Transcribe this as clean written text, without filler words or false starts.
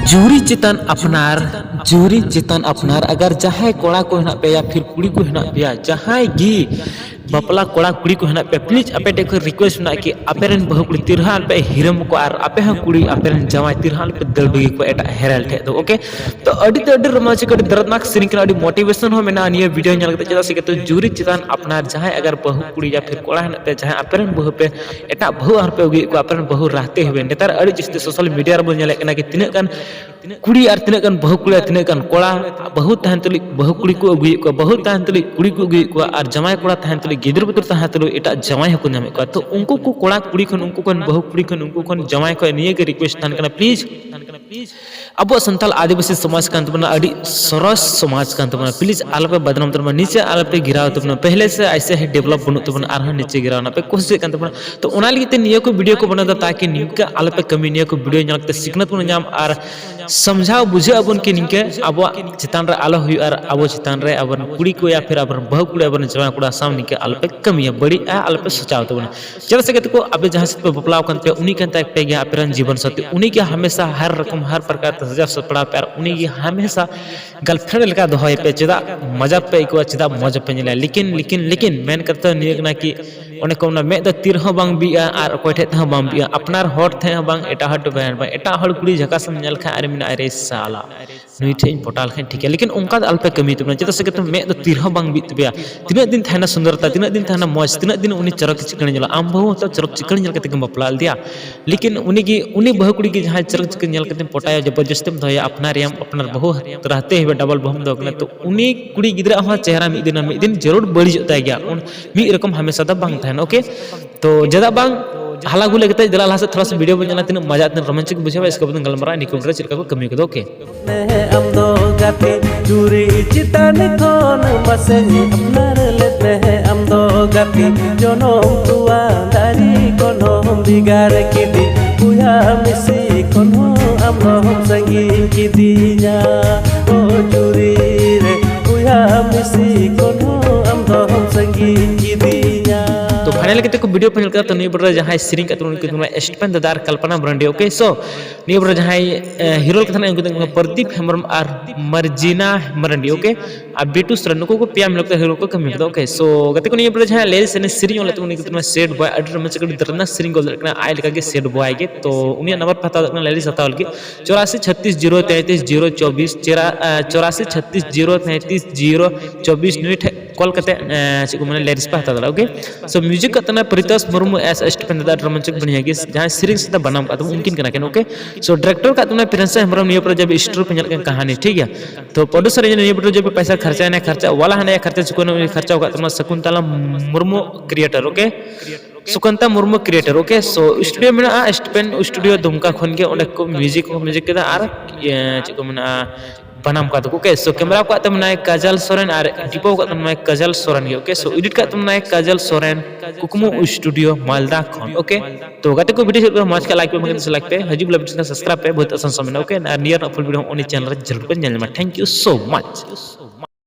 Jury चेतन अपनार अगर जहां कोड़ा को हेना पे या फिर कुड़ी को हेना पे जहां गी बापला कोड़ा कुड़ी को हेना पे प्लीज आपे टेक रिक्वेस्ट ना कि आपेरन बहु कुड़ी तिरहाल पे हिरम को और आपे ह कुड़ी आपेरन जमाई तिरहाल पे दलबगी को एटा हेरल ठे तो ओके तो अडी रोमांचक अडी दर्दनाक सीन के अडी मोटिवेशन हो मेना निये वीडियो नेल कते चदा से तो जूरी चेतन अपनार जहां अगर बहु कुड़ी या फिर कोड़ा हेना पे जहां आपेरन बहु पे एटा बहु आर पे उगी को आपेरन बहु रहते हुए नेतार अडी जिसते सोशल मीडिया रे बोल नेले कना कि तिने गान कुड़ी और तिने गान बहु कुड़ी तिने गान कोड़ा बहु तहन तुली बहु कुड़ी को उगी को बहु तहन तुली कुड़ी को उगी को और जमाई कोड़ा तहन तुली गिदर बुतर तहन तुली एटा जमाई हको नामे को तो उनको को कोड़ा कुड़ी खन उनको खन बहु कुड़ी खन उनको खन जमाई को निये के रिक्वेस्ट तहन कना प्लीज अब संताल आदिवासी समाज कान तबना अडी सरस समाज कान तबना प्लीज आलपे बदनाम तबना नीचे आलपे गिराव तबना पहले से ऐसे है डेवलप बनु तबना आरहा नीचे गिरावना पे कोशिश कान तबना तो ओना लगी ते निये को वीडियो को बना ताकि निका आलपे कमी निये को वीडियो नलते सिखनत बन नाम और समझाओ बुझे अबन के निके अब चितान रे आलो हुई और अब चितान रे अब कुड़ी को या फिर अब बहु कुड़ी अब जमा कुड़ा साम निके आलपे कमी बड़ी आलपे सोचाओ तबना चल सके तो अबे जहां से पे बपलाव कान पे उनी कान तक पे गया अपरन जीवन साथी उनी के हमेशा हर रकम हर प्रकार सजा सपड़ा पे उनी की हमेशा गर्लफ्रेंड लगा दोहय पे चदा मजा पे को चदा मजा पे नेला लेकिन मेन करता नियक ना कि ओने को ना मे द तीर हो बांग बिया और कोइ ठे ह बांग बिया अपनार हट थे बांग एटा हट बयान एटा हड़ कुड़ी झका सम नेल खा अरे मिना अरे साला नुई ठे पोटाल खन ठीक है लेकिन उनका अल्पे कमी तबना चदा से तो मे द तीर हो बांग बित बिया तिना दिन थाना सुंदरता तिना दिन थाना मौज तिना दिन उनी चरक चिकन नेला आम बहु तो चरक चिकन नेल कते बपलाल दिया लेकिन उनी बहु कुड़ी की जहां चरक चिकन नेल कते पोटाया जबरदस्ती में धोया अपनार बहु रहते हुए डबल बहु दो तो उनी कुड़ी गिदरा हा चेहरा मिद दिन जरूर बड़ी जोता गया उन मी रकम हमेशा दा बांग था ओके तो जदा बांग हाला गुले कते जला लासे थोड़ा सा वीडियो बना तीन मजा तीन रोमांचक बुझे इसके बाद गलमरा निको रे चिलका को कमी को ओके हम दो गाते चूरी चितान कोन मसे अपनार लेते हैं हम दो गाते जनम तुआ दारी कोनो बिगार के दी पुया मिसी कोनो हम संगी की दिया ओ चूरी रे पुया मिसी कोनो हम संगी की दिया तो फाइनल के को वीडियो पे तो नहीं बड़ा जहां सिरिंग का तो स्टपेन दादार कल्पना ब्रांडी ओके सो नहीं बड़ा जहां हीरो के थाना उनको प्रदीप हेमरम और मर्जिना मरंडी ओके आ बीटू सरन को पिया मिलता हीरो को कमी ओके सो गते को नहीं बड़ा जहां ले से सिरिंग वाला तो उनको सेट बॉय अडर में चकड़ी दरना सिरिंग को लकना आय लगा के सेट बॉय के तो उन्हें नंबर पता दकना ले सतावल के 8436033024 8436033024 न्यूट कॉल करते को मैंने लेडीज पे हता ओके सो म्यूजिक का तना प्रीतस मुर्मू एस स्टपेन दादा रोमांचक बनिया के जहां सिरिंग से बनाम का तो उनकिन कना के ओके सो डायरेक्टर का तुमने प्रिंस हेमरम नियो पर जब स्टोर पे के कहानी ठीक है तो प्रोड्यूसर ने नियो पर जब पैसा खर्चा ना खर्चा वाला है खर्चा चुको खर्चा होगा तुम Shakuntala Murmu creator okay Sukanta Murmu creator okay so studio में स्टपेन स्टूडियो दुमका खन के ओने को म्यूजिक के आर चको मना बनाम का ओके सो कैमरा को तमना काजल सोरेन और डिपो को तमना काजल सोरेन ओके सो एडिट का तमना काजल सोरेन कुकुमो स्टूडियो मालदा खन ओके तो गाते को वीडियो मज का लाइक पे मगे से लाइक पे हजूब वीडियो का सब्सक्राइब पे बहुत आसान समय ओके नियर फुल वीडियो ओनी चैनल जरूर पे थैंक यू सो मच।